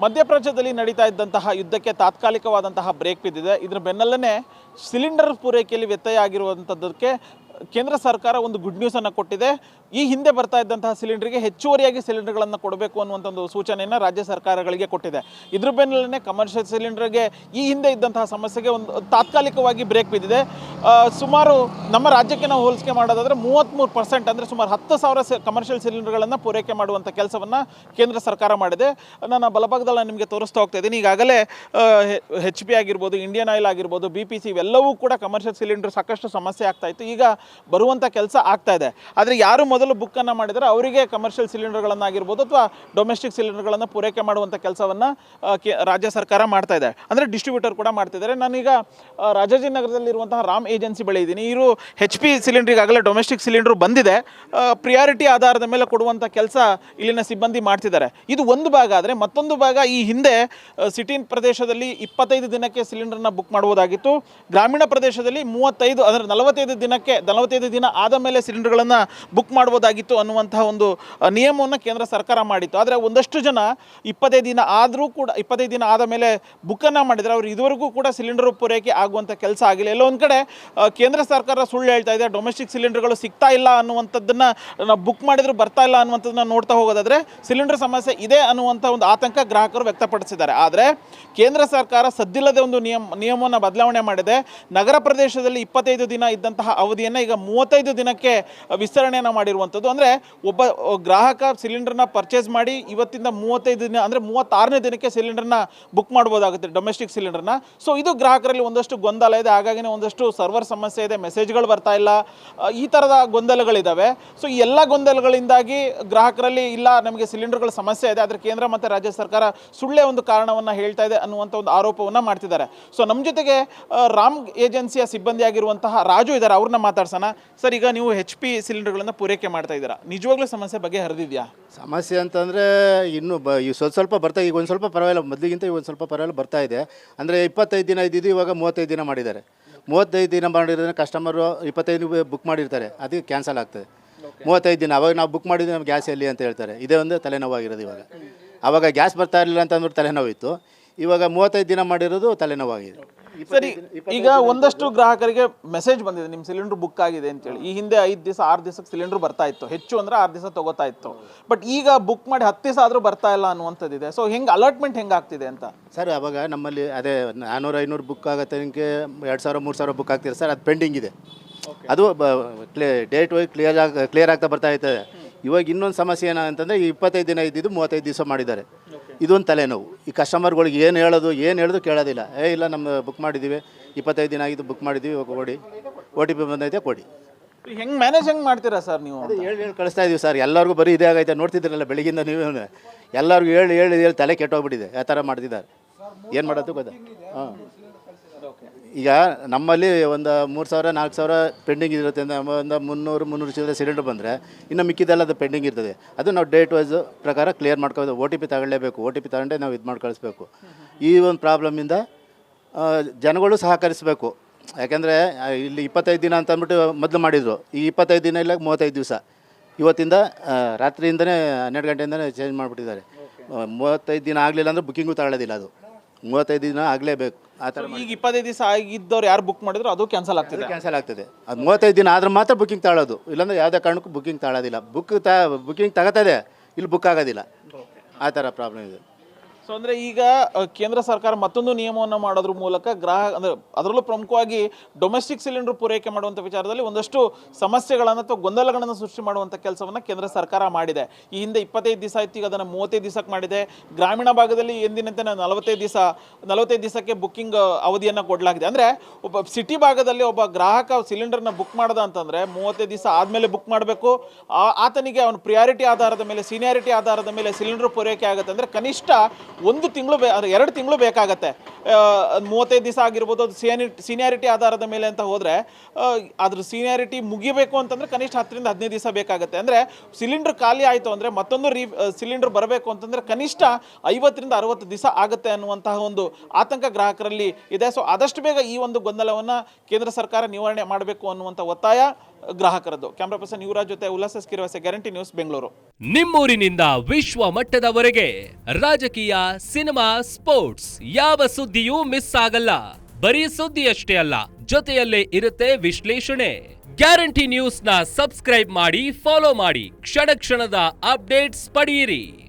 ಮಧ್ಯಪ್ರದೇಶದಲ್ಲಿ ನಡೀತಾ ಇದ್ದಂತಹ ಯುದ್ಧಕ್ಕೆ ತಾತ್ಕಾಲಿಕವಾದಂತಹ ಬ್ರೇಕ್ ಬಿದ್ದಿದೆ. ಇದರ ಬೆನ್ನಲ್ಲೇ ಸಿಲಿಂಡರ್ ಪೂರೈಕೆಯಲ್ಲಿ ವ್ಯತ್ಯಯ ಆಗಿರುವಂಥದ್ದಕ್ಕೆ ಕೇಂದ್ರ ಸರ್ಕಾರ ಒಂದು ಗುಡ್ ನ್ಯೂಸನ್ನು ಕೊಟ್ಟಿದೆ. ಈ ಹಿಂದೆ ಬರ್ತಾ ಇದ್ದಂತಹ ಸಿಲಿಂಡರ್ಗೆ ಹೆಚ್ಚುವರಿಯಾಗಿ ಸಿಲಿಂಡರ್ಗಳನ್ನು ಕೊಡಬೇಕು ಅನ್ನುವಂಥ ಒಂದು ಸೂಚನೆಯನ್ನು ರಾಜ್ಯ ಸರ್ಕಾರಗಳಿಗೆ ಕೊಟ್ಟಿದೆ. ಇದ್ರ ಬೆನ್ನಲ್ಲೇ ಕಮರ್ಷಿಯಲ್ ಸಿಲಿಂಡರ್ಗೆ ಈ ಹಿಂದೆ ಇದ್ದಂತಹ ಸಮಸ್ಯೆಗೆ ಒಂದು ತಾತ್ಕಾಲಿಕವಾಗಿ ಬ್ರೇಕ್ ಬಿದ್ದಿದೆ. ಸುಮಾರು ನಮ್ಮ ರಾಜ್ಯಕ್ಕೆ ನಾವು ಹೋಲಿಕೆ ಮಾಡೋದಾದರೆ 33% ಅಂದರೆ ಸುಮಾರು 10,000 ಕಮರ್ಷಿಯಲ್ ಸಿಲಿಂಡರ್ಗಳನ್ನು ಪೂರೈಕೆ ಮಾಡುವಂಥ ಕೆಲಸವನ್ನು ಕೇಂದ್ರ ಸರ್ಕಾರ ಮಾಡಿದೆ. ನನ್ನ ಬಲಭಾಗದಲ್ಲಿ ನಾನು ನಿಮಗೆ ತೋರಿಸ್ತಾ ಹೋಗ್ತಾ ಇದ್ದೀನಿ. ಈಗಾಗಲೇ HP ಆಗಿರ್ಬೋದು, ಇಂಡಿಯನ್ ಆಯಿಲ್ ಆಗಿರ್ಬೋದು, BPC ಇವೆಲ್ಲವೂ ಕೂಡ ಕಮರ್ಷಿಯಲ್ ಸಿಲಿಂಡರ್ ಸಾಕಷ್ಟು ಸಮಸ್ಯೆ ಆಗ್ತಾ ಇತ್ತು. ಈಗ ಬರುವಂಥ ಕೆಲಸ ಆಗ್ತಾ ಇದೆ. ಆದರೆ ಯಾರು ಮೊದಲು ಬುಕ್ಕನ್ನು ಮಾಡಿದರೆ ಅವರಿಗೆ ಕಮರ್ಷಿಯಲ್ ಸಿಲಿಂಡರ್ಗಳನ್ನಾಗಿರ್ಬೋದು ಅಥವಾ ಡೊಮೆಸ್ಟಿಕ್ ಸಿಲಿಂಡರ್ಗಳನ್ನು ಪೂರೈಕೆ ಮಾಡುವಂಥ ಕೆಲಸವನ್ನು ರಾಜ್ಯ ಸರ್ಕಾರ ಮಾಡ್ತಾ ಇದೆ. ಅಂದರೆ ಡಿಸ್ಟ್ರಿಬ್ಯೂಟರ್ ಕೂಡ ಮಾಡ್ತಿದ್ದಾರೆ. ನಾನೀಗ ರಾಜಾಜಿನಗರದಲ್ಲಿರುವಂತಹ ರಾಮ್ ಏಜೆನ್ಸಿ ಬಳಿ ಇದ್ದೀನಿ. ಇವರು HP ಸಿಲಿಂಡ್ರಿಗಾಗಲೇ ಡೊಮೆಸ್ಟಿಕ್ ಸಿಲಿಂಡರ್ ಬಂದಿದೆ. ಪ್ರಿಯಾರಿಟಿ ಆಧಾರದ ಮೇಲೆ ಕೊಡುವಂಥ ಕೆಲಸ ಇಲ್ಲಿನ ಸಿಬ್ಬಂದಿ ಮಾಡ್ತಿದ್ದಾರೆ. ಇದು ಒಂದು ಭಾಗ. ಆದರೆ ಮತ್ತೊಂದು ಭಾಗ, ಈ ಹಿಂದೆ ಸಿಟಿ ಪ್ರದೇಶದಲ್ಲಿ 25 ದಿನಕ್ಕೆ ಸಿಲಿಂಡರ್ನ ಬುಕ್ ಮಾಡುವುದಾಗಿತ್ತು. ಗ್ರಾಮೀಣ ಪ್ರದೇಶದಲ್ಲಿ 35 ಅಂದರೆ 45 ದಿನ ಆದ ಮೇಲೆ ಸಿಲಿಂಡರ್ಗಳನ್ನು ಬುಕ್ ಮಾಡ್ಬೋದಾಗಿತ್ತು ಅನ್ನುವಂತಹ ಒಂದು ನಿಯಮವನ್ನು ಕೇಂದ್ರ ಸರ್ಕಾರ ಮಾಡಿತ್ತು. ಆದರೆ ಒಂದಷ್ಟು ಜನ 25 ದಿನ ಆದರೂ ಕೂಡ 25 ದಿನ ಆದ ಮೇಲೆ ಬುಕ್ಕನ್ನು ಮಾಡಿದರೆ ಅವರು ಇದುವರೆಗೂ ಕೂಡ ಸಿಲಿಂಡರ್ ಪೂರೈಕೆ ಆಗುವಂಥ ಕೆಲಸ ಆಗಿಲ್ಲ. ಎಲ್ಲೋ ಒಂದು ಕಡೆ ಕೇಂದ್ರ ಸರ್ಕಾರ ಸುಳ್ಳು ಹೇಳ್ತಾ ಇದೆ. ಡೊಮೆಸ್ಟಿಕ್ ಸಿಲಿಂಡರ್ಗಳು ಸಿಗ್ತಾ ಇಲ್ಲ ಅನ್ನುವಂಥದ್ದನ್ನು ನಾವು ಬುಕ್ ಮಾಡಿದ್ರು ಬರ್ತಾ ಇಲ್ಲ ಅನ್ನುವಂಥದ್ದನ್ನ ನೋಡ್ತಾ ಹೋಗೋದಾದರೆ ಸಿಲಿಂಡರ್ ಸಮಸ್ಯೆ ಇದೆ ಅನ್ನುವಂಥ ಒಂದು ಆತಂಕ ಗ್ರಾಹಕರು ವ್ಯಕ್ತಪಡಿಸಿದ್ದಾರೆ. ಆದರೆ ಕೇಂದ್ರ ಸರ್ಕಾರ ಸದ್ದಿಲ್ಲದೆ ಒಂದು ನಿಯಮವನ್ನು ಬದಲಾವಣೆ ಮಾಡಿದೆ. ನಗರ ಪ್ರದೇಶದಲ್ಲಿ 25 ದಿನ ಇದ್ದಂತಹ ಅವಧಿಯನ್ನು ಈಗ 35 ದಿನಕ್ಕೆ ವಿಸ್ತರಣೆಯನ್ನು ಮಾಡಿರುವಂಥದ್ದು. ಅಂದರೆ ಒಬ್ಬ ಗ್ರಾಹಕ ಸಿಲಿಂಡರ್ನ ಪರ್ಚೇಸ್ ಮಾಡಿ ಇವತ್ತಿಂದ 35 ದಿನ ಅಂದರೆ 36ನೇ ದಿನಕ್ಕೆ ಸಿಲಿಂಡರ್ನ ಬುಕ್ ಮಾಡ್ಬೋದಾಗುತ್ತೆ, ಡೊಮೆಸ್ಟಿಕ್ ಸಿಲಿಂಡರ್ನ. ಸೊ ಇದು ಗ್ರಾಹಕರಲ್ಲಿ ಒಂದಷ್ಟು ಗೊಂದಲ ಇದೆ. ಹಾಗಾಗಿನೇ ಒಂದಷ್ಟು ಸರ್ವರ್ ಸಮಸ್ಯೆ ಇದೆ, ಮೆಸೇಜ್ಗಳು ಬರ್ತಾ ಇಲ್ಲ, ಈ ಥರದ ಗೊಂದಲಗಳಿದ್ದಾವೆ. ಸೊ ಈ ಎಲ್ಲ ಗೊಂದಲಗಳಿಂದಾಗಿ ಗ್ರಾಹಕರಲ್ಲಿ ಇಲ್ಲ ನಮಗೆ ಸಿಲಿಂಡರ್ಗಳ ಸಮಸ್ಯೆ ಇದೆ, ಆದರೆ ಕೇಂದ್ರ ಮತ್ತು ರಾಜ್ಯ ಸರ್ಕಾರ ಸುಳ್ಳೇ ಒಂದು ಕಾರಣವನ್ನು ಹೇಳ್ತಾ ಇದೆ ಅನ್ನುವಂಥ ಒಂದು ಆರೋಪವನ್ನು ಮಾಡ್ತಿದ್ದಾರೆ. ಸೊ ನಮ್ಮ ಜೊತೆಗೆ ರಾಮ್ ಏಜೆನ್ಸಿಯ ಸಿಬ್ಬಂದಿ ಆಗಿರುವಂತಹ ರಾಜು ಇದ್ದಾರೆ, ಅವ್ರನ್ನ ಮಾತಾಡ್ಸೋಣ. ಸರ್, ಈಗ ನೀವು HP ಸಿಲಿಂಡರ್ಗಳನ್ನು ಪೂರೈಕೆ ಮಾಡ್ತಾ ಇದ್ದೀರಾ, ನಿಜವಾಗ್ಲೂ ಸಮಸ್ಯೆ ಬಗ್ಗೆ ಹರಿದಿದೆಯಾ? ಸಮಸ್ಯೆ ಅಂತಂದರೆ ಇನ್ನೂ ಸ್ವಲ್ಪ ಬರ್ತಾ, ಈಗ ಒಂದು ಸ್ವಲ್ಪ ಪರವಾಗಿಲ್ಲ, ಮೊದಲಿಗಿಂತ ಈಗ ಒಂದು ಸ್ವಲ್ಪ ಪರವಾಗಿಲ್ಲ ಬರ್ತಾ ಇದೆ. ಅಂದರೆ 25 ದಿನ ಇದ್ದಿದ್ದು ಇವಾಗ 35 ದಿನ ಮಾಡಿದ್ದಾರೆ. 35 ದಿನ ಮಾಡಿರೋದ್ರೆ ಕಸ್ಟಮರು 25 ಬುಕ್ ಮಾಡಿರ್ತಾರೆ, ಅದಕ್ಕೆ ಕ್ಯಾನ್ಸಲ್ ಆಗ್ತದೆ. 35 ದಿನ ಅವಾಗ ನಾವು ಬುಕ್ ಮಾಡಿದ್ವಿ, ನಮ್ಮ ಗ್ಯಾಸ್ ಎಲ್ಲಿ ಅಂತ ಹೇಳ್ತಾರೆ. ಇದೇ ಒಂದು ತಲೆನೋವಾಗಿರೋದು. ಇವಾಗ ಆವಾಗ ಗ್ಯಾಸ್ ಬರ್ತಾ ಇರಲಿಲ್ಲ ಅಂತ ಅಂದ್ಬಿಟ್ಟು ತಲೆನೋವಿತ್ತು. ಇವಾಗ 35 ದಿನ ಮಾಡಿರೋದು ತಲೆನೋವಾಗಿದೆ. ಸರಿ, ಈಗ ಒಂದಷ್ಟು ಗ್ರಾಹಕರಿಗೆ ಮೆಸೇಜ್ ಬಂದಿದೆ ನಿಮ್ಮ ಸಿಲಿಂಡರ್ ಬುಕ್ ಆಗಿದೆ ಅಂತೇಳಿ. ಈ ಹಿಂದೆ 5 ದಿವಸ 6 ದಿವಸಕ್ಕೆ ಸಿಲಿಂಡರ್ ಬರ್ತಾ ಇತ್ತು, ಹೆಚ್ಚು ಅಂದರೆ 6 ದಿವಸ ತಗೋತಾ ಇತ್ತು. ಬಟ್ ಈಗ ಬುಕ್ ಮಾಡಿ 10 ದಿವಸ ಆದರೂ ಬರ್ತಾ ಇಲ್ಲ ಅನ್ನುವಂಥದ್ದಿದೆ. ಸೊ ಹೆಂಗೆ ಅಲಾಟ್ಮೆಂಟ್ ಹೆಂಗಾಗ್ತಿದೆ ಅಂತ? ಸರ್, ಅವಾಗ ನಮ್ಮಲ್ಲಿ ಅದೇ 400-500 ಬುಕ್ ಆಗುತ್ತೆ, ನಿಮಗೆ 2,000-3,000 ಬುಕ್ ಆಗ್ತಿದೆ ಸರ್. ಅದು ಪೆಂಡಿಂಗ್ ಇದೆ. ಅದು ಡೇಟ್ ವೈಸ್ ಕ್ಲಿಯರ್ ಆಗ್ತಾ ಬರ್ತಾ ಇರ್ತದೆ. ಇವಾಗ ಇನ್ನೊಂದು ಸಮಸ್ಯೆ ಏನಂತಂದರೆ, ಈ 25 ದಿನ ಇದ್ದಿದ್ದು 35 ದಿವಸ ಮಾಡಿದ್ದಾರೆ. ಇದೊಂದು ತಲೆನೋವು. ಈ ಕಸ್ಟಮರ್ಗಳಿಗೆ ಏನು ಹೇಳೋದು ಕೇಳೋದಿಲ್ಲ. ಇಲ್ಲ, ನಮ್ಮ ಬುಕ್ ಮಾಡಿದ್ದೀವಿ, 25 ದಿನ ಆಗಿದ್ದು ಬುಕ್ ಮಾಡಿದ್ದೀವಿ, ಇವಾಗ ಕೊಡಿ, OTP ಬಂದೈತೆ ಕೊಡಿ. ಹೆಂಗೆ ಮಾಡ್ತೀರಾ ಸರ್ ನೀವು? ಅದೇ ಹೇಳಿ ಕಳಿಸ್ತಾ ಇದೀವಿ ಸರ್. ಎಲ್ಲರಿಗೂ ಬರೀ ಇದೇ ಆಗೈತೆ, ನೋಡ್ತಿದ್ದೀರಲ್ಲ ಬೆಳಗಿಂದ ನೀವು. ಎಲ್ಲರಿಗೂ ಹೇಳಿ ತಲೆ ಕೆಟ್ಟೋಗ್ಬಿಟ್ಟಿದೆ. ಯಾವ ಥರ ಮಾಡ್ತಿದ್ದಾರೆ, ಏನು ಮಾಡೋದು ಗೊತ್ತಾ? ಹಾಂ, ಈಗ ನಮ್ಮಲ್ಲಿ ಒಂದು 3,000-4,000 ಪೆಂಡಿಂಗ್ ಇರುತ್ತೆ. ಒಂದು 300 ಚಿಲ್ಲರೆ ಸಿಲಿಂಡರ್ ಬಂದರೆ ಇನ್ನು ಮಿಕ್ಕಿದೆಲ್ಲ ಅದು ಪೆಂಡಿಂಗ್ ಇರ್ತದೆ. ಅದು ನಾವು ಡೇಟ್ ವೈಸ್ ಪ್ರಕಾರ ಕ್ಲಿಯರ್ ಮಾಡ್ಕೋಬೋದು. OTP ತಗೊಳ್ಳೇಬೇಕು. OTP ತಗೊಂಡೇ ನಾವು ಇದು ಮಾಡಿ ಕಳಿಸ್ಬೇಕು. ಈ ಒಂದು ಪ್ರಾಬ್ಲಮಿಂದ ಜನಗಳು ಸಹಕರಿಸಬೇಕು. ಯಾಕೆಂದರೆ ಇಲ್ಲಿ 25 ದಿನ ಅಂತ ಅಂದ್ಬಿಟ್ಟು ಮೊದಲು ಮಾಡಿದರು. ಈ 25 ದಿನ ಇಲ್ಲ 35 ದಿವಸ. ಇವತ್ತಿಂದ ರಾತ್ರಿಯಿಂದನೇ 12 ಗಂಟೆಯಿಂದನೇ ಚೇಂಜ್ ಮಾಡಿಬಿಟ್ಟಿದ್ದಾರೆ. 35 ದಿನ ಆಗಲಿಲ್ಲ ಅಂದರೆ ಬುಕ್ಕಿಂಗು ತಗೊಳ್ಳೋದಿಲ್ಲ. ಅದು 35 ದಿನ ಆಗಲೇಬೇಕು. ಆ ಥರ ಈಗ 25 ದಿವಸ ಆಗಿದ್ದವ್ರು ಯಾರು ಬುಕ್ ಮಾಡಿದ್ರು ಅದು ಕ್ಯಾನ್ಸಲ್ ಆಗ್ತದೆ. ಅದು 35 ದಿನ ಆದ್ರೆ ಮಾತ್ರ ಬುಕ್ಕಿಂಗ್ ತಗೊಳ್ಳೋದು. ಇಲ್ಲಾಂದರೆ ಯಾವುದೇ ಕಾರಣಕ್ಕೂ ಬುಕ್ಕಿಂಗ್ ತಗೊಳ್ಳೋದಿಲ್ಲ. ಬುಕ್ಕಿಂಗ್ ತಗೋತದೆ, ಇಲ್ಲಿ ಬುಕ್ ಆಗೋದಿಲ್ಲ. ಆ ಥರ ಪ್ರಾಬ್ಲಮ್ ಇದೆ. ಸೊ ಅಂದರೆ ಈಗ ಕೇಂದ್ರ ಸರ್ಕಾರ ಮತ್ತೊಂದು ನಿಯಮವನ್ನು ಮಾಡೋದ್ರ ಮೂಲಕ ಅಂದರೆ ಅದರಲ್ಲೂ ಪ್ರಮುಖವಾಗಿ ಡೊಮೆಸ್ಟಿಕ್ ಸಿಲಿಂಡರ್ ಪೂರೈಕೆ ಮಾಡುವಂಥ ವಿಚಾರದಲ್ಲಿ ಒಂದಷ್ಟು ಸಮಸ್ಯೆಗಳನ್ನು ಅಥವಾ ಗೊಂದಲಗಳನ್ನು ಸೃಷ್ಟಿ ಮಾಡುವಂಥ ಕೆಲಸವನ್ನು ಕೇಂದ್ರ ಸರ್ಕಾರ ಮಾಡಿದೆ. ಈ ಹಿಂದೆ 25 ದಿವಸ ಇತ್ತು, ಈಗ ಅದನ್ನು 35 ದಿವಸಕ್ಕೆ ಮಾಡಿದೆ. ಗ್ರಾಮೀಣ ಭಾಗದಲ್ಲಿ ಎಂದಿನಂತೆ 45 ದಿವಸಕ್ಕೆ ಬುಕ್ಕಿಂಗ್ ಅವಧಿಯನ್ನು ಕೊಡಲಾಗಿದೆ. ಅಂದರೆ ಒಬ್ಬ ಸಿಟಿ ಭಾಗದಲ್ಲಿ ಒಬ್ಬ ಗ್ರಾಹಕ ಸಿಲಿಂಡರ್ನ ಬುಕ್ ಮಾಡ್ದ ಅಂತಂದರೆ 35 ದಿವಸ ಆದಮೇಲೆ ಬುಕ್ ಮಾಡಬೇಕು. ಆತನಿಗೆ ಅವನ ಪ್ರಿಯಾರಿಟಿ ಆಧಾರದ ಮೇಲೆ, ಸೀನಿಯಾರಿಟಿ ಆಧಾರದ ಮೇಲೆ ಸಿಲಿಂಡರ್ ಪೂರೈಕೆ ಆಗುತ್ತೆ. ಅಂದರೆ ಕನಿಷ್ಠ 1 ತಿಂಗಳು 2 ತಿಂಗಳು ಬೇಕಾಗತ್ತೆ. 35 ದಿವಸ ಆಗಿರ್ಬೋದು. ಅದು ಸೀನಿಯಾರಿಟಿ ಆಧಾರದ ಮೇಲೆ ಅಂತ ಹೋದರೆ ಅದ್ರ ಸೀನಿಯಾರಿಟಿ ಮುಗಿಬೇಕು ಅಂತಂದರೆ ಕನಿಷ್ಠ 10ರಿಂದ 15 ದಿವಸ ಬೇಕಾಗುತ್ತೆ. ಅಂದರೆ ಸಿಲಿಂಡರ್ ಖಾಲಿ ಆಯಿತು ಅಂದರೆ ಮತ್ತೊಂದು ಸಿಲಿಂಡರ್ ಬರಬೇಕು ಅಂತಂದರೆ ಕನಿಷ್ಠ 50ರಿಂದ 60 ದಿವಸ ಆಗುತ್ತೆ ಅನ್ನುವಂತಹ ಒಂದು ಆತಂಕ ಗ್ರಾಹಕರಲ್ಲಿ ಇದೆ. ಸೊ ಆದಷ್ಟು ಬೇಗ ಈ ಒಂದು ಗೊಂದಲವನ್ನು ಕೇಂದ್ರ ಸರ್ಕಾರ ನಿವಾರಣೆ ಮಾಡಬೇಕು ಅನ್ನುವಂಥ ಒತ್ತಾಯ ಗ್ರಾಹಕರದ್ದು. ಕ್ಯಾಮ್ರಾ ಪರ್ಸನ್ ಯುವರಾಜ್ ಜೊತೆ ಉಲ್ಲಾಸ ಸ್ಕಿರವಸೆ, ಗ್ಯಾರಂಟಿ ನ್ಯೂಸ್, ಬೆಂಗಳೂರು. ನಿಮ್ಮೂರಿನಿಂದ ವಿಶ್ವ ಮಟ್ಟದವರೆಗೆ ರಾಜಕೀಯ, ಸಿನಿಮಾ, ಸ್ಪೋರ್ಟ್ಸ್ ಯಾವ ಸುದ್ದಿಯೂ ಮಿಸ್ ಆಗಲ್ಲ. ಬರೀ ಸುದ್ದಿ ಅಷ್ಟೇ ಅಲ್ಲ, ಜೊತೆಯಲ್ಲೇ ಇರುತ್ತೆ ವಿಶ್ಲೇಷಣೆ. ಗ್ಯಾರಂಟಿ ನ್ಯೂಸ್ ನ ಸಬ್ಸ್ಕ್ರೈಬ್ ಮಾಡಿ, ಫಾಲೋ ಮಾಡಿ, ಕ್ಷಣ ಕ್ಷಣದ ಅಪ್ಡೇಟ್ಸ್ ಪಡೆಯಿರಿ.